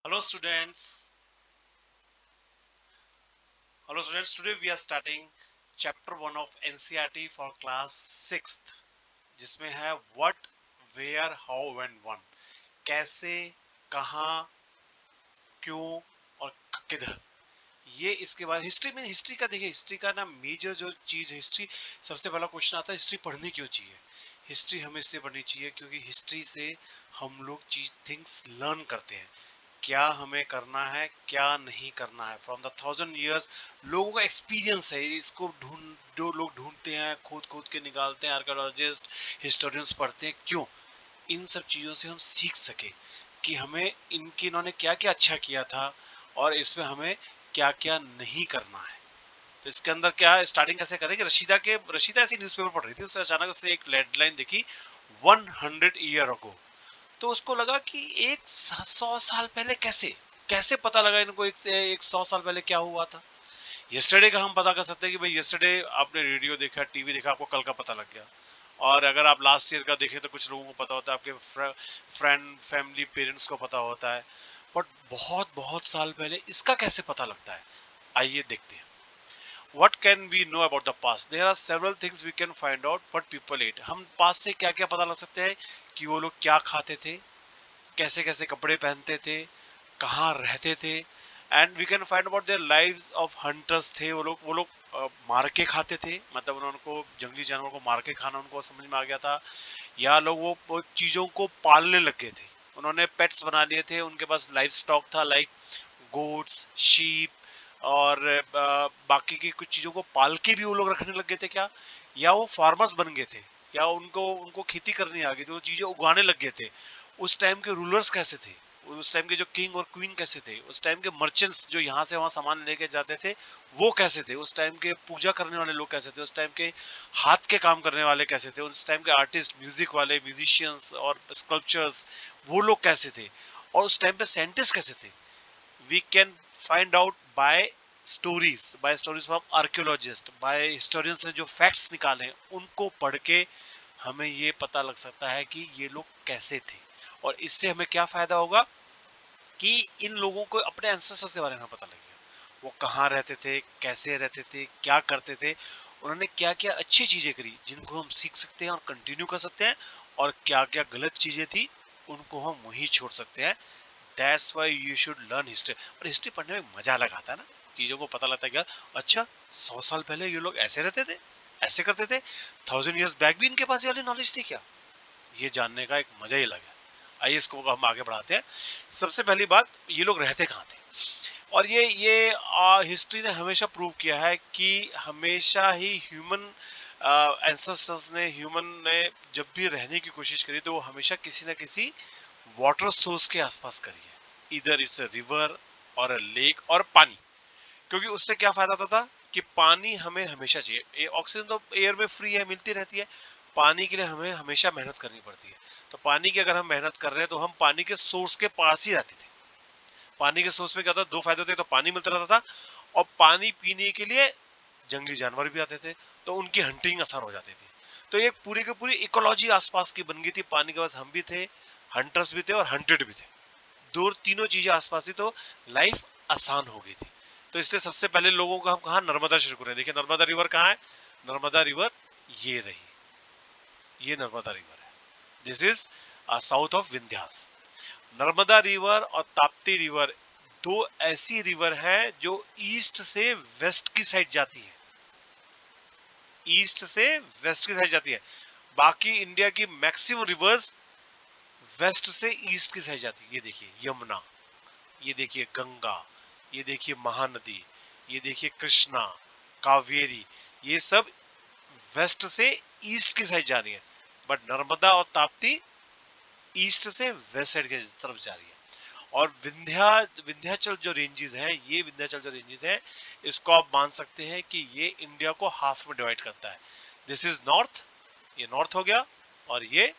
Hello students. Hello students. Today we are starting chapter 1 of NCERT for class 6th जिसमें है what, where, how and when. कैसे, कहाँ, क्यों और किधर. ये इसके बाद हिस्ट्री में हिस्ट्री का देखिए हिस्ट्री का ना मेजर जो चीज हिस्ट्री सबसे पहला क्वेश्चन आता है हिस्ट्री पढ़नी क्यों चाहिए. हिस्ट्री हमें इसलिए पढ़नी चाहिए क्योंकि हिस्ट्री से हम लोग चीज थिंग्स लर्न करते हैं. क्या हमें करना है क्या नहीं करना है. फ्रॉम द 1000 years लोगों का एक्सपीरियंस है. इसको ढूंढ जो लोग ढूंढते हैं खोद खोद के निकालते हैं. आर्कियोलॉजिस्ट हिस्टोरियंस पढ़ते हैं. क्यों? इन सब चीजों से हम सीख सके कि हमें इन्होंने क्या क्या अच्छा किया था और इसमें हमें क्या क्या नहीं करना है. तो इसके अंदर क्या स्टार्टिंग कैसे करें कि रशीदा ऐसी न्यूज़पेपर पढ़ रही थी. उससे अचानक से एक हेडलाइन देखी 100 year ago. तो उसको लगा कि 100 साल पहले कैसे कैसे पता लगा इनको एक 100 साल पहले क्या हुआ था. यस्टरडे का हम पता कर सकते हैं कि भाई यस्टरडे आपने रेडियो देखा टीवी देखा आपको कल का पता लग गया. और अगर आप लास्ट ईयर का देखें तो कुछ लोगों को पता होता है. आपके फ्रेंड फैमिली पेरेंट्स को पता होता है. बट बहुत बहुत साल पहले इसका कैसे पता लगता है. आइए देखते हैं. What can we know about the past? There are several things we can find out what people ate. हम पास्ट से क्या क्या पता लग सकते हैं कि वो लोग क्या खाते थे, कैसे कैसे कपड़े पहनते थे, कहाँ रहते थे. And we can find about their lives of hunters थे. वो लोग मार के खाते थे. मतलब उनको जंगली जानवर को मार के खाना उनको समझ में आ गया था. या लोग वो चीजों को पालने लग गए थे. उन्होंने पेट्स बना लिए थे. उनके पास लाइफ स्टॉक था लाइक गोट्स शीप और बाकी की कुछ चीजों को पाल के भी वो लोग रखने लग गए थे क्या. या वो फार्मर्स बन गए थे या उनको उनको खेती करनी आ गई थी. वो चीजें उगाने लग गए थे. उस टाइम के रूलर्स कैसे थे, उस टाइम के जो किंग और क्वीन कैसे थे, उस टाइम के मर्चेंट्स जो यहाँ से वहाँ सामान लेके जाते थे वो कैसे थे, उस टाइम के पूजा करने वाले लोग कैसे थे, उस टाइम के हाथ के काम करने वाले कैसे थे, उस टाइम के आर्टिस्ट म्यूजिक वाले म्यूजिशियंस और स्कल्पचर्स वो लोग कैसे थे, और उस टाइम पे साइंटिस्ट कैसे थे. we can find out by stories from archaeologists, by historians ने जो facts निकाले उनको पढ़ के हमें ये पता लग सकता है कि ये लोग कैसे थे. और इससे हमें क्या फायदा होगा कि इन लोगों को अपने एंसेस्टर्स के बारे में पता लग गया. वो कहाँ रहते थे, कैसे रहते थे, क्या करते थे, उन्होंने क्या क्या अच्छी चीजें करी जिनको हम सीख सकते हैं और कंटिन्यू कर सकते हैं, और क्या क्या गलत चीजें थी उनको हम वहीं छोड़ सकते हैं. That's why you should learn history. और हिस्ट्री पढ़ने में मजा अलग आता है ना. चीजों को पता लगता है क्या अच्छा 100 साल पहले ये लोग ऐसे रहते थे, ऐसे करते थे, 1000 years बैक भी इनके पास ये वाली नॉलेज थी क्या. ये जानने का एक मजा ही अलग है. आइए इसको हम आगे बढ़ाते हैं. सबसे पहली बात ये लोग रहते कहाँ थे. और ये हिस्ट्री ने हमेशा प्रूव किया है कि हमेशा ही ह्यूमन एंसेस्टर्स ने ह्यूमन ने जब भी रहने की कोशिश करी तो वो हमेशा किसी न किसी वाटर सोर्स के आसपास करी है. इधर इट्स अ रिवर और अ लेक और पानी. क्योंकि उससे क्या फायदा होता था कि पानी हमें हमेशा चाहिए. ऑक्सीजन तो एयर में फ्री है मिलती रहती है. पानी के लिए हमें हमेशा मेहनत करनी पड़ती है. तो पानी की अगर हम मेहनत कर रहे हैं तो हम पानी के सोर्स के पास ही रहते थे. पानी के सोर्स में क्या होता है, दो फायदे होते. तो पानी मिलता रहता था और पानी पीने के लिए जंगली जानवर भी आते थे तो उनकी हंटिंग आसान हो जाती थी. तो एक पूरी की पूरी इकोलॉजी आसपास की बन गई थी. पानी के पास हम भी थे, हंटर्स भी थे और हंटेड भी थे. दो तीनों चीजें आसपास थी तो लाइफ आसान हो गई थी. तो इसलिए सबसे पहले लोगों को हम कहा नर्मदा शुरू करें. देखिए नर्मदा रिवर कहाँ है. नर्मदा रिवर ये रही. ये नर्मदा रिवर है. This is south of Vindhyas. Narmada river और ताप्ती रिवर दो ऐसी रिवर है जो ईस्ट से वेस्ट की साइड जाती है. ईस्ट से वेस्ट की साइड जाती है. बाकी इंडिया की मैक्सिमम रिवर्स वेस्ट से ईस्ट की साइड जाती है. ये देखिए यमुना, ये देखिए गंगा, ये देखिए महानदी, ये देखिए कृष्णा, कावेरी, ये सब वेस्ट से ईस्ट की साइड जा रही है. बट नर्मदा और ताप्ती ईस्ट से वेस्ट साइड की तरफ जा रही है. और विंध्याचल जो रेंजेस हैं, ये विंध्याचल जो रेंजेस हैं इसको आप मान सकते हैं कि ये इंडिया को हाफ में डिवाइड करता है. दिस इज नॉर्थ, ये नॉर्थ हो गया और ये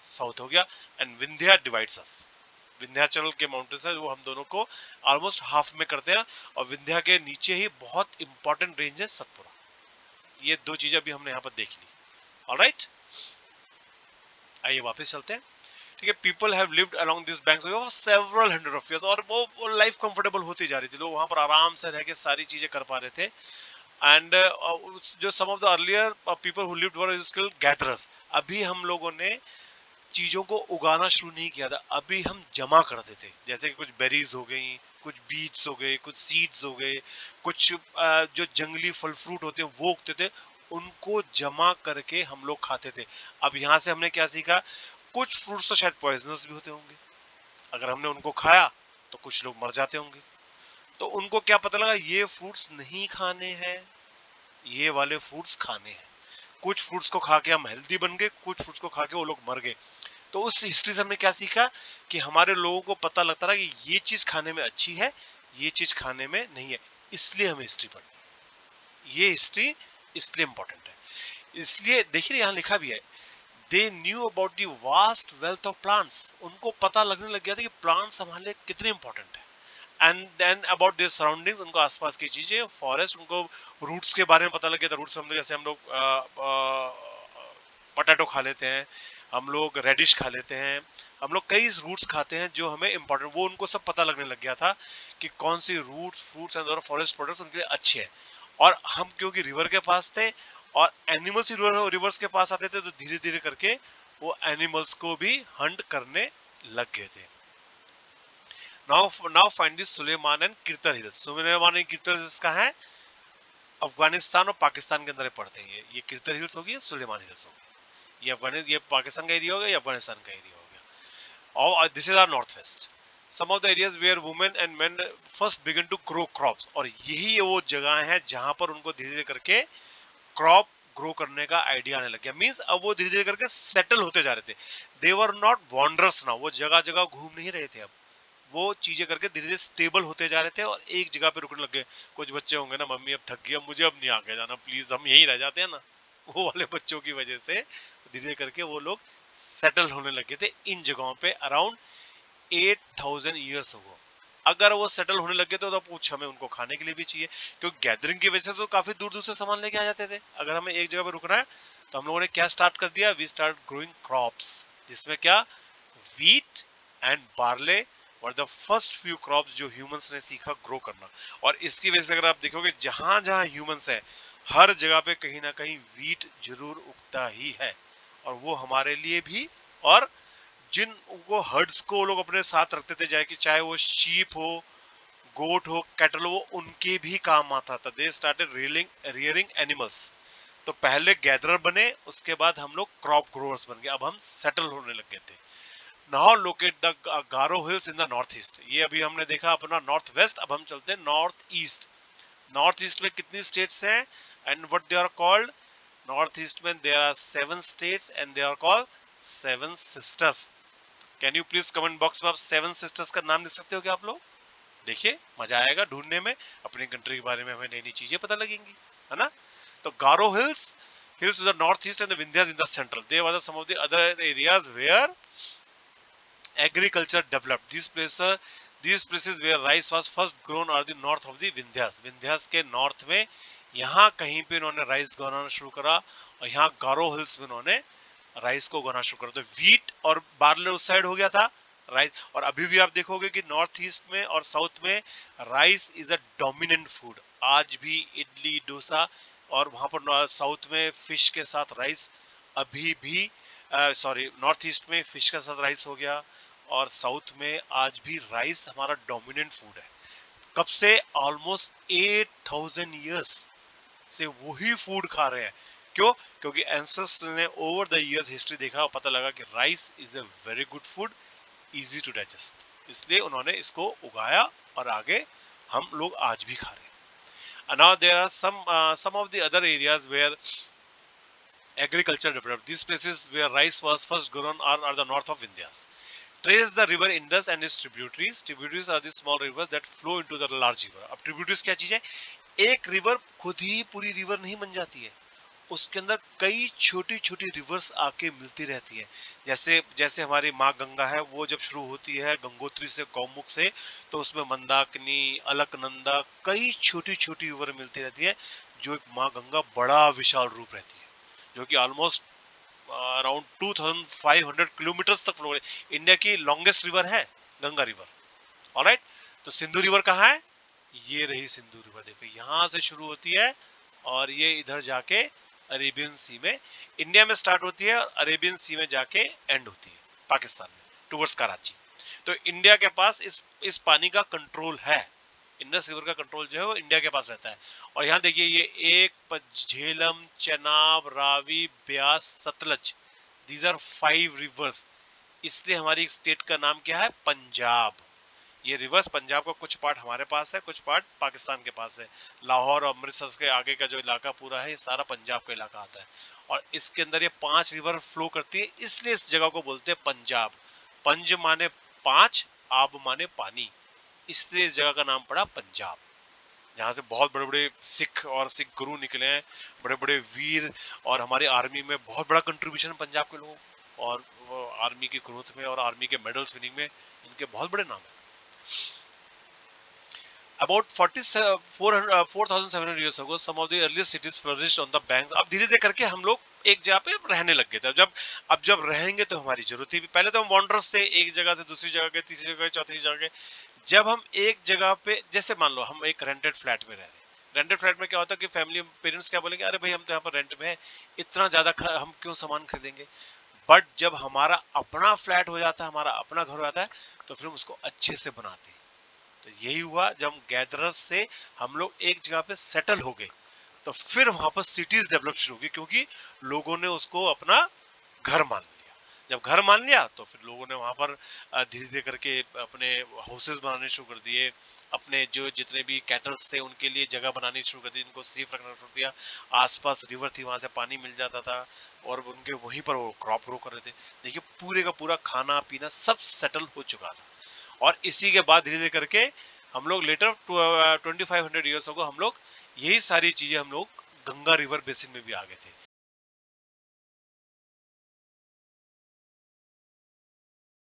साउथ हो गया. एंड विंध्या डिवाइड्स अस. विंध्याचल के माउंटेन्स है वो हम दोनों को ऑलमोस्ट हाफ में करते हैं. और विंध्या के नीचे ही बहुत इंपॉर्टेंट रेंज है सतपुरा. ये दो चीजें अभी हमने यहाँ पर देख ली. ऑलराइट, आइए वापस चलते हैं. ठीक है, people have lived along this banks for several hundred of years, और वो लाइफ कंफर्टेबल होती जा रही थी, लोग वहां पर आराम से रह के सारी चीजें कर पा रहे थे। एंड जो some of the earlier people who lived were skill gatherers, अभी हम लोगों ने चीजों को उगाना शुरू नहीं किया था, अभी हम जमा करते थे, जैसे कि कुछ बेरीज हो गई, कुछ बीट्स हो गए, कुछ सीड्स हो गए, कुछ जो जंगली फल फ्रूट होते हैं वो उगते थे, उनको जमा करके हम लोग खाते थे। अब यहाँ से हमने क्या सीखा, कुछ फ्रूट्स तो शायद पॉइजनस भी होते होंगे, अगर हमने उनको खाया तो कुछ लोग मर जाते होंगे। तो उनको क्या पता लगा, ये फ्रूट्स नहीं खाने हैं, ये वाले फ्रूट्स खाने हैं। कुछ फ्रूट्स को खा के हम हेल्दी बन गए, कुछ फ्रूट्स को खा के वो लोग मर गए। तो उस हिस्ट्री से हमने क्या सीखा कि हमारे लोगों को पता लगता रहा कि ये चीज खाने में अच्छी है, ये चीज खाने में नहीं है, इसलिए हमें हिस्ट्री पढ़नी, ये हिस्ट्री इसलिए इंपॉर्टेंट है। इसलिए देखिए यहाँ लिखा भी है, they knew about the vast wealth of plants, उनको पता लगने लग गया था कि प्लांट्स हमारे लिए कितने इंपॉर्टेंट है। And then about their surroundings, उनको आसपास की चीजें, फॉरेस्ट, उनको रूट्स के बारे में पता लग गया था। रूट्स हम लोग, जैसे हम लोग पोटैटो खा लेते हैं, हम लोग रेडिश खा लेते हैं, हम लोग कई रूट्स खाते हैं जो हमें इंपॉर्टेंट, वो उनको सब पता लगने लग गया था कि कौन sea routes, fruits and forest products उनके लिए अच्छे हैं। और हम क्योंकि रिवर के पास थे और एनिमल्स रिवर्स के पास आते थे, तो धीरे धीरे करके वो एनिमल्स को भी हंट करने लग गए थे। Now find this Sulaiman and Kirthar hills. Sulaiman and Kirthar hills कहाँ है, अफगानिस्तान और पाकिस्तान के अंदर पड़ते हैं। ये किरतर हिल्स होगी, सुलेमान हिल्स होगी, ये पाकिस्तान का एरिया हो गया, ये अफगानिस्तान का एरिया हो गया। और this is our north west, some of the areas where women and men first begin to grow crops, और यही वो जगह है जहां पर उनको धीरे धीरे करके क्रॉप ग्रो करने का आइडिया आने लग गया। मींस अब वो धीरे धीरे करके सेटल होते जा रहे थे, दे वर नॉट वॉन्डर्स नाउ, वो जगह जगह घूम नहीं रहे थे, अब वो चीजें करके धीरे धीरे स्टेबल होते जा रहे थे और एक जगह पे रुकने लग गए। कुछ बच्चे होंगे ना, मम्मी अब थक गया, मुझे अब नहीं आगे जाना, प्लीज हम यहीं रह जाते हैं ना, वो वाले बच्चों की वजह से धीरे धीरे करके वो लोग सेटल होने लगे थे इन जगहों पे अराउंड 8000 ईयर्स हो। अगर वो सेटल होने लगे तो पूछ हमें उनको खाने के लिए भी चाहिए, क्योंकि गैदरिंग की वजह से तो काफी दूर दूर से सामान लेके आ जाते थे। अगर हमें एक जगह पे रुकना है तो हम लोगों ने क्या स्टार्ट कर दिया, वी स्टार्ट ग्रोइंग क्रॉप्स, जिसमें क्या व्हीट एंड बार्ले और द फर्स्ट फ्यू क्रॉप्स जो ह्यूमंस ने सीखा ग्रो करना। और इसकी वजह से अगर आप देखोगे जहां जहां ह्यूमंस है, हर जगह पे कहीं ना कहीं व्हीट जरूर उगता ही है, और वो हमारे लिए भी, और जिन वो हर्ड्स को लोग अपने साथ रखते थे, जाए कि चाहे वो शीप हो, गोट हो, कैटल हो, वो उनके भी काम आता था। They started rearing animals. तो पहले गैदरर बने, उसके बाद हम लोग क्रॉप ग्रोअर्स बन गए, अब हम सेटल होने लग गए थे। Now locate the Garo hills in the north east. ये अभी हमने देखा अपना नॉर्थ वेस्ट, अब हम चलते हैं नॉर्थ ईस्ट। नॉर्थ ईस्ट में कितनी स्टेट्स हैं and what they are called? North east में there are 7 states and they are called 7 sisters. Can you please comment box में आप 7 सिस्टर्स का नाम लिख सकते हो क्या आप लोग? देखिए मजा आएगा ढूंढने में, अपनी कंट्री के बारे में हमें नई नई चीजें पता लगेंगी, है ना। तो Garo hills, hills in the north east and the Vindhyas in the central, they were some of the other areas where agriculture developed. These places where rice was first grown are the north of the Vindhyas. Vindhyas के north में यहाँ कहीं पे इन्होंने rice उगाना शुरू करा, और यहाँ गारो हिल्स में इन्होंने राइस को उगाना शुरू करा। तो व्हीट और बार्ले उस साइड हो गया था, राइस। और अभी भी आप देखोगे कि नॉर्थ ईस्ट में और साउथ में rice is a dominant food, आज भी इडली डोसा, और वहां पर साउथ में फिश के साथ राइस अभी भी, सॉरी नॉर्थ ईस्ट में फिश के साथ राइस हो गया, और साउथ में आज भी राइस हमारा डोमिनेंट फूड है। कब से? ऑलमोस्ट 8000 ईयर्स से वही फूड खा रहे हैं। क्यों? क्योंकि एंसेस्टर्स ने ओवर द ईयर्स हिस्ट्री देखा और पता लगा कि rice is a very good food, easy to digest, इसलिए उन्होंने इसको उगाया और आगे हम लोग आज भी खा रहे हैं। Now there are some of the other areas where agriculture developed. These places where rice was first grown are the north of Vindhyas. Trace the river Indus and its tributaries. Tributaries are the small rivers that flow into the large river. अब tributaries क्या चीज है? एक river खुद ही पूरी river नहीं बन जाती है, उसके अंदर कई छोटी छोटी रिवर्स आके मिलती रहती है। जैसे जैसे हमारी माँ गंगा है, वो जब शुरू होती है गंगोत्री से, गौमुख से, तो उसमें मंदाकिनी, अलकनंदा, कई छोटी छोटी रिवर मिलती रहती है, जो एक माँ गंगा बड़ा विशाल रूप रहती है, जो कि ऑलमोस्ट अराउंड 2500 किलोमीटर तक फ्लो। इंडिया की लॉन्गेस्ट रिवर है गंगा रिवर। ऑलराइट, तो सिंधु रिवर कहाँ है? ये रही सिंधु रिवर, देखो यहां से शुरू होती है और ये इधर जाके अरेबियन सी में, इंडिया में स्टार्ट होती है और अरेबियन सी में जाके एंड होती है पाकिस्तान में टुवर्ड्स कराची। तो इंडिया के पास इस पानी का कंट्रोल है, इंडस रिवर का कंट्रोल जो है वो इंडिया के पास रहता है। और यहाँ देखिए ये एक Jhelum, Chenab, Ravi, Beas, Sutlej, these are 5 rivers. इसलिए हमारी स्टेट का नाम क्या है? पंजाब। ये रिवर्स पंजाब का कुछ पार्ट हमारे पास है, कुछ पार्ट पाकिस्तान के पास है। लाहौर और अमृतसर के आगे का जो इलाका पूरा है ये सारा पंजाब का इलाका आता है। और इसके अंदर ये 5 रिवर फ्लो करती है, इसलिए इस जगह को बोलते हैं पंजाब। पंज माने 5, आब माने पानी, इसलिए इस जगह का नाम पड़ा पंजाब। यहाँ से बहुत बड़े बड़े सिख और सिख गुरु निकले हैं, बड़े बड़े वीर, और हमारी आर्मी में बहुत बड़ा कंट्रीब्यूशन पंजाब के लोगों, और आर्मी की ग्रोथ में और आर्मी के मेडल्स विनिंग में इनके बहुत बड़े नाम है। About 4,700 years ago, some of the earliest cities flourished on the banks. अब धीरे धीरे करके हम लोग एक जगह पे रहने लग गए थे। जब रहेंगे तो हमारी जरूरत ही, पहले तो हम वॉन्डरर्स थे, एक जगह से दूसरी जगह गए, तीसरी जगह, चौथी जगह गए। जब हम एक जगह पे, जैसे मान लो हम एक रेंटेड फ्लैट में रह रहे हैं, रेंटेड फ्लैट में क्या होता है कि फैमिली पेरेंट्स क्या बोलेंगे, अरे भाई हम तो यहाँ पर रेंट में है, इतना ज्यादा हम क्यों सामान खरीदेंगे। बट जब हमारा अपना फ्लैट हो जाता है, हमारा अपना घर हो जाता है, तो फिर हम उसको अच्छे से बनाते हैं। तो यही हुआ, जब हम गैदरर्स से हम लोग एक जगह पे सेटल हो गए, तो फिर वहां पर सिटीज डेवलप शुरू हुई, क्योंकि लोगों ने उसको अपना घर मान लिया। जब घर मान लिया तो फिर लोगों ने वहां पर धीरे धीरे करके अपने हाउसेस बनाने शुरू कर दिए, अपने जो जितने भी कैटल्स थे उनके लिए जगह बनानी शुरू कर दी, उनको सेफ रखना शुरू किया। आसपास रिवर थी, वहां से पानी मिल जाता था और उनके वहीं पर वो क्रॉप ग्रो कर रहे थे। देखिए पूरे का पूरा खाना पीना सब सेटल हो चुका था। और इसी के बाद धीरे धीरे करके हम लोग लेटर 2500 ईयर्स अगो हम लोग यही सारी चीजें हम लोग गंगा रिवर बेसिन में भी आ गए थे।